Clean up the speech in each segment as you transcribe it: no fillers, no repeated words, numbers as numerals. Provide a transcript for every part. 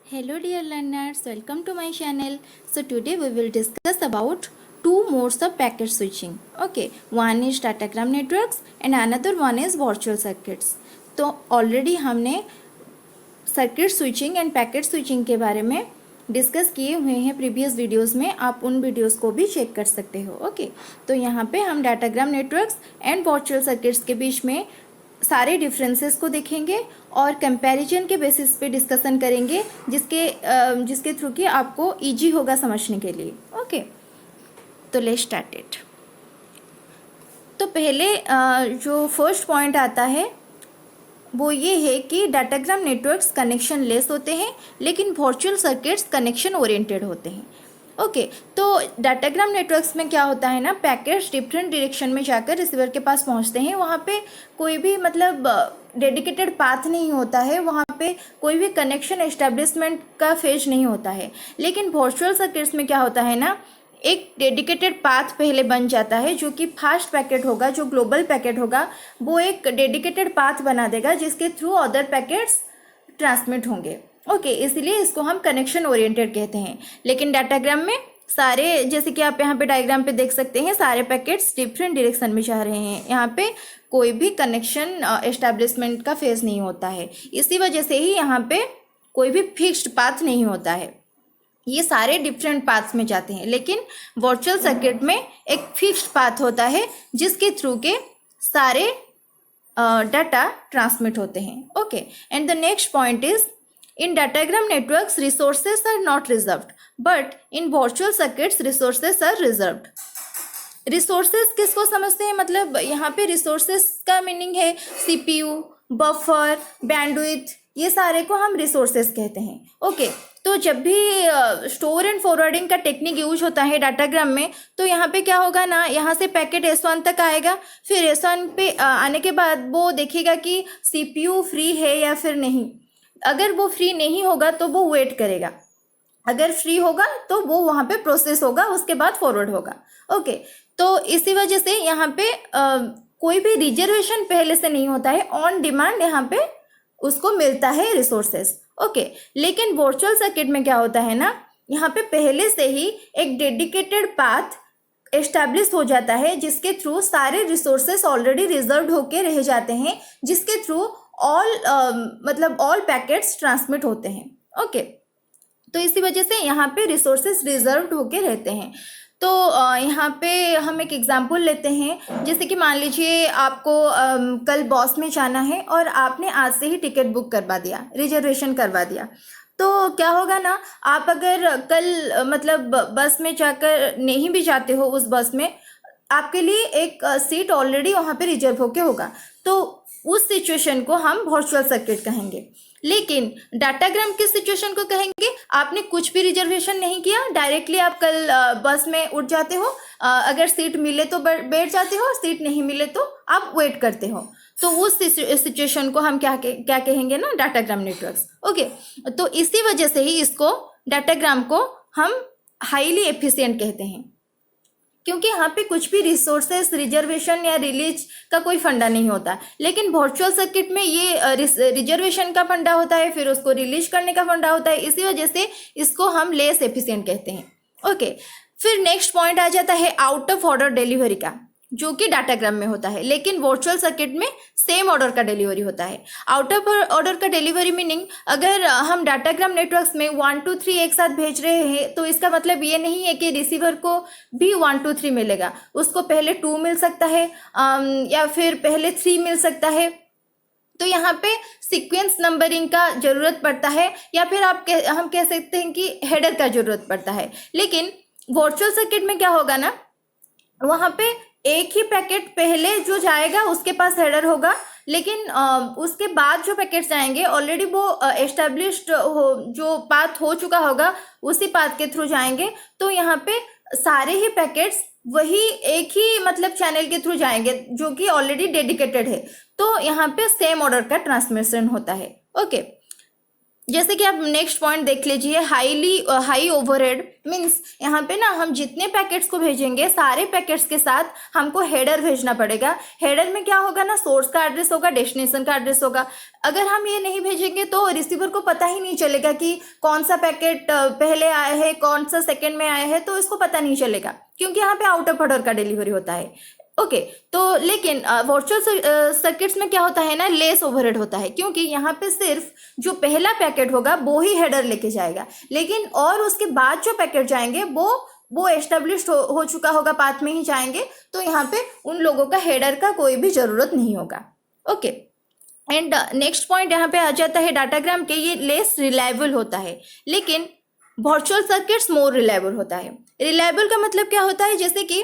Hello dear learners, welcome to my channel. So today we will discuss about two modes of packet switching. Okay, one is datagram networks and another one is virtual circuits. तो already हमने circuit switching end packet switching के बारे में discuss किए हुए हैं previous videos में, आप उन वीडियोस को भी चेक कर सकते हो. ओके, तो यहाँ पे हम datagram networks and virtual circuits के बीच में सारे डिफरेंसेस को देखेंगे और कंपैरिजन के बेसिस पे डिस्कशन करेंगे, जिसके थ्रू कि आपको इजी होगा समझने के लिए. ओके, तो लेट्स स्टार्ट इट. तो पहले जो फर्स्ट पॉइंट आता है वो ये है कि डाटाग्राम नेटवर्क्स कनेक्शन लेस होते हैं लेकिन वर्चुअल सर्किट्स कनेक्शन ओरिएंटेड होते हैं. ओके, तो डाटाग्राम नेटवर्क्स में क्या होता है ना, पैकेट्स डिफरेंट डायरेक्शन में जाकर रिसीवर के पास पहुंचते हैं. वहाँ पे कोई भी मतलब डेडिकेटेड पाथ नहीं होता है, वहाँ पे कोई भी कनेक्शन एस्टेब्लिशमेंट का फेज नहीं होता है. लेकिन वर्चुअल सर्किट्स में क्या होता है ना, एक डेडिकेटेड पाथ पहले बन जाता है जो कि फास्ट पैकेट होगा, जो ग्लोबल पैकेट होगा वो एक डेडिकेटेड पाथ बना देगा जिसके थ्रू अदर पैकेट्स ट्रांसमिट होंगे. ओके, इसलिए इसको हम कनेक्शन ओरिएंटेड कहते हैं. लेकिन डाटाग्राम में सारे, जैसे कि आप यहाँ पे डायग्राम पे देख सकते हैं, सारे पैकेट्स डिफरेंट डायरेक्शन में जा रहे हैं. यहाँ पे कोई भी कनेक्शन एस्टैब्लिशमेंट का फेज नहीं होता है. इसी वजह से ही यहाँ पे कोई भी फिक्स्ड पाथ नहीं होता है, ये सारे डिफरेंट पाथ्स में जाते हैं. लेकिन वर्चुअल सर्किट में एक फिक्स्ड पाथ होता है जिसके थ्रू के सारे डाटा ट्रांसमिट होते हैं. Okay, and the next point is in datagram networks resources are not reserved but in virtual circuits resources are reserved. Resources किसको समझते हैं, मतलब यहाँ पे रिसोर्सेस का मीनिंग है सीपीयू, बफर, बैंडविड्थ, ये सारे को हम रिसोर्सेस कहते हैं. ओके, तो जब भी स्टोर एंड फॉरवर्डिंग का टेक्निक यूज होता है डाटाग्राम में, तो यहाँ पे क्या होगा ना, यहाँ से पैकेट S1 तक आएगा, फिर S1 पे आने के बाद वो देखेगा कि सीपीयू फ्री है या फिर नहीं. अगर वो फ्री नहीं होगा तो वो वेट करेगा, अगर फ्री होगा तो वो वहाँ पे प्रोसेस होगा, उसके बाद फॉरवर्ड होगा. ओके, तो इसी वजह से यहाँ पे कोई भी रिजर्वेशन पहले से नहीं होता है, ऑन डिमांड यहाँ पे उसको मिलता है रिसोर्सेस. ओके, लेकिन वर्चुअल सर्किट में क्या होता है ना, यहाँ पे पहले से ही एक डेडिकेटेड पाथ एस्टैब्लिश हो जाता है जिसके थ्रू सारे रिसोर्सेस ऑलरेडी रिजर्व्ड होके रह जाते हैं, जिसके थ्रू ऑल पैकेट्स ट्रांसमिट होते हैं. ओके, तो इसी वजह से यहाँ पे रिसोर्सेस रिजर्व्ड होके रहते हैं. तो यहाँ पे हम एक एग्जांपल लेते हैं, जैसे कि मान लीजिए आपको कल बॉस में जाना है और आपने आज से ही टिकट बुक करवा दिया, रिजर्वेशन करवा दिया. तो क्या होगा ना, आप अगर कल मतलब बस में जाकर नहीं भी जाते हो, उस बस में आपके लिए एक सीट ऑलरेडी वहाँ पे रिजर्व होके होगा, तो उस सिचुएशन को हम वर्चुअल सर्किट कहेंगे. लेकिन डाटाग्राम किस सिचुएशन को कहेंगे, आपने कुछ भी रिजर्वेशन नहीं किया, डायरेक्टली आप कल बस में उठ जाते हो, अगर सीट मिले तो बैठ जाते हो, सीट नहीं मिले तो आप वेट करते हो. तो उस सिचुएशन को हम क्या कहेंगे ना, डाटाग्राम नेटवर्क्स. ओके, तो इसी वजह से ही इसको डाटाग्राम को हम हाईली एफिशिएंट कहते हैं, क्योंकि यहाँ पे कुछ भी रिसोर्सेस रिजर्वेशन या रिलीज का कोई फंडा नहीं होता. लेकिन वर्चुअल सर्किट में ये रिजर्वेशन का फंडा होता है, फिर उसको रिलीज करने का फंडा होता है, इसी वजह से इसको हम लेस एफिशिएंट कहते हैं. ओके, फिर नेक्स्ट पॉइंट आ जाता है आउट ऑफ ऑर्डर डिलीवरी का, जो कि डाटाग्राम में होता है, लेकिन वर्चुअल सर्किट में सेम ऑर्डर का डिलीवरी होता है. आउट ऑफ ऑर्डर का डिलीवरी मीनिंग, अगर हम डाटाग्राम नेटवर्क्स में 1 2 3 एक साथ भेज रहे हैं तो इसका मतलब ये नहीं है कि रिसीवर को भी 1 2 3 मिलेगा, उसको पहले 2 मिल सकता है या फिर पहले 3 मिल सकता है. तो यहाँ पे सीक्वेंस नंबरिंग का जरूरत पड़ता है, या फिर हम कह सकते हैं कि हेडर का जरूरत पड़ता है. लेकिन वर्चुअल सर्किट में क्या होगा ना, वहाँ पे एक ही पैकेट पहले जो जाएगा उसके पास हेडर होगा, लेकिन उसके बाद जो पैकेट्स जाएंगे ऑलरेडी वो एस्टेब्लिश्ड जो पाथ हो चुका होगा उसी पाथ के थ्रू जाएंगे. तो यहाँ पे सारे ही पैकेट्स वही एक ही मतलब चैनल के थ्रू जाएंगे जो कि ऑलरेडी डेडिकेटेड है. तो यहाँ पे सेम ऑर्डर का ट्रांसमिशन होता है. ओके, जैसे कि आप नेक्स्ट पॉइंट देख लीजिए, हाई ओवरहेड मीन्स यहाँ पे ना हम जितने पैकेट्स को भेजेंगे सारे पैकेट्स के साथ हमको हेडर भेजना पड़ेगा। हेडर में क्या होगा ना, सोर्स का एड्रेस होगा, डेस्टिनेशन का एड्रेस होगा। अगर हम ये नहीं भेजेंगे तो रिसीवर को पता ही नहीं चलेगा कि कौन सा पैकेट पहले आया है, कौन सा सेकेंड में आया है, तो इसको पता नहीं चलेगा क्योंकि यहाँ पे आउट ऑफ ऑर्डर का डिलीवरी होता है। ओके तो लेकिन वर्चुअल सर्किट्स में क्या होता है ना, लेस ओवरहेड होता है क्योंकि यहाँ पे सिर्फ जो पहला पैकेट होगा वो ही हेडर लेके जाएगा, लेकिन और उसके बाद जो पैकेट जाएंगे वो एस्टेब्लिश हो चुका होगा, पाथ में ही जाएंगे, तो यहाँ पे उन लोगों का हेडर का कोई भी जरूरत नहीं होगा। ओके एंड नेक्स्ट पॉइंट यहाँ पे आ जाता है डाटाग्राम के, ये लेस रिलायबल होता है, लेकिन वर्चुअल सर्किट्स मोर रिलायबल होता है। रिलायबल का मतलब क्या होता है, जैसे कि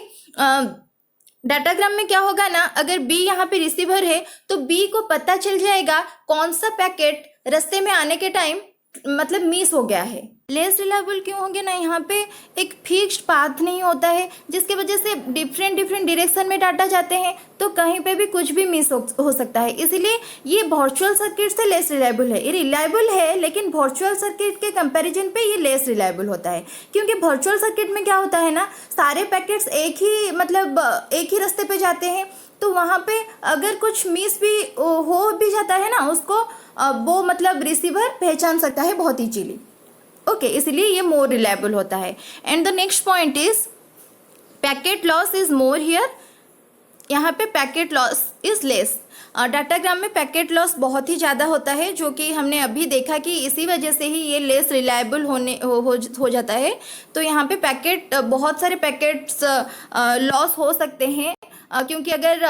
डाटाग्राम में क्या होगा ना, अगर बी यहाँ पे रिसीवर है तो बी को पता चल जाएगा कौन सा पैकेट रास्ते में आने के टाइम मतलब मिस हो गया है। लेस रिलायबल क्यों होंगे ना, यहाँ पे एक फिक्स्ड पाथ नहीं होता है जिसकी वजह से डिफरेंट डायरेक्शन में डाटा जाते हैं, तो कहीं पे भी कुछ भी मिस हो सकता है, इसीलिए ये वर्चुअल सर्किट से लेस रिलायबल है। ये रिलायबल है लेकिन वर्चुअल सर्किट के कंपैरिजन पे ये लेस रिलायबल होता है, क्योंकि वर्चुअल सर्किट में क्या होता है ना, सारे पैकेट्स एक ही रास्ते पे जाते हैं, तो वहाँ पे अगर कुछ मिस भी हो भी जाता है ना, उसको वो मतलब रिसीवर पहचान सकता है बहुत इजीली। ओके इसलिए ये मोर रिलायबल होता है। And the next point is packet loss is more here, यहाँ पे packet loss is less. Datagram में पैकेट लॉस बहुत ही ज़्यादा होता है, जो कि हमने अभी देखा कि इसी वजह से ही ये लेस रिलायबल हो जाता है। तो यहाँ पे बहुत सारे पैकेट्स लॉस हो सकते हैं, क्योंकि अगर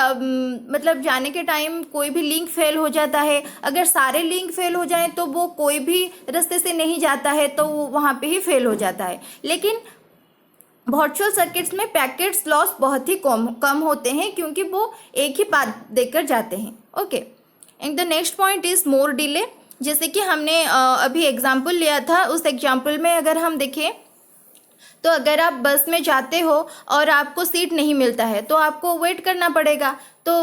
मतलब जाने के टाइम कोई भी लिंक फेल हो जाता है, अगर सारे लिंक फेल हो जाएं तो वो कोई भी रास्ते से नहीं जाता है, तो वो वहाँ पे ही फेल हो जाता है। लेकिन वर्चुअल सर्किट्स में पैकेट्स लॉस बहुत ही कम होते हैं, क्योंकि वो एक ही पाथ देकर जाते हैं। Okay and the next point is more delay. जैसे कि हमने अभी एग्जाम्पल लिया था, उस एग्जाम्पल में अगर हम देखें तो अगर आप बस में जाते हो और आपको सीट नहीं मिलता है तो आपको वेट करना पड़ेगा। तो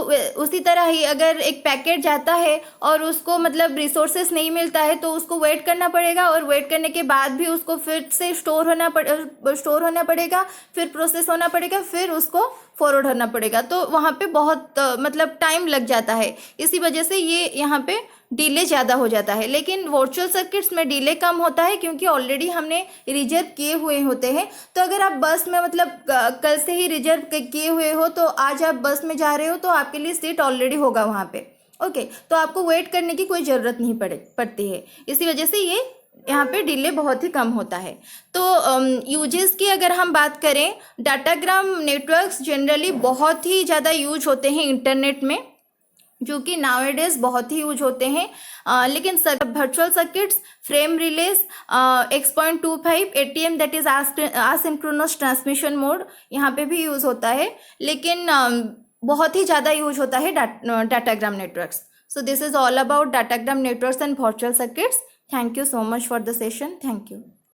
उसी तरह ही अगर एक पैकेट जाता है और उसको मतलब रिसोर्सेस नहीं मिलता है तो उसको वेट करना पड़ेगा, और वेट करने के बाद भी उसको फिर से स्टोर होना पड़ेगा, फिर प्रोसेस होना पड़ेगा, फिर उसको फॉरवर्ड होना पड़ेगा, तो वहाँ पे बहुत मतलब टाइम लग जाता है। इसी वजह से ये यहाँ पे डिले ज़्यादा हो जाता है। लेकिन वर्चुअल सर्किट्स में डिले कम होता है क्योंकि ऑलरेडी हमने रिजर्व किए हुए होते हैं। तो अगर आप बस में मतलब कल से ही रिजर्व किए हुए हो, तो आज आप बस में जा रहे हो तो आपके लिए सीट ऑलरेडी होगा वहाँ पे। ओके तो आपको वेट करने की कोई ज़रूरत नहीं पड़ती है, इसी वजह से ये यहाँ पे डिले बहुत ही कम होता है। तो यूजेस की अगर हम बात करें, डाटाग्राम नेटवर्क्स जनरली बहुत ही ज़्यादा यूज होते हैं इंटरनेट में, जो कि नाउएडेज बहुत ही यूज होते हैं। लेकिन virtual circuits, frame release, X.25 ATM that is asynchronous transmission mode, यहाँ पे भी यूज़ होता है, लेकिन बहुत ही ज़्यादा यूज होता है datagram networks. So this is all about datagram networks and virtual circuits. Thank you so much for the session. Thank you.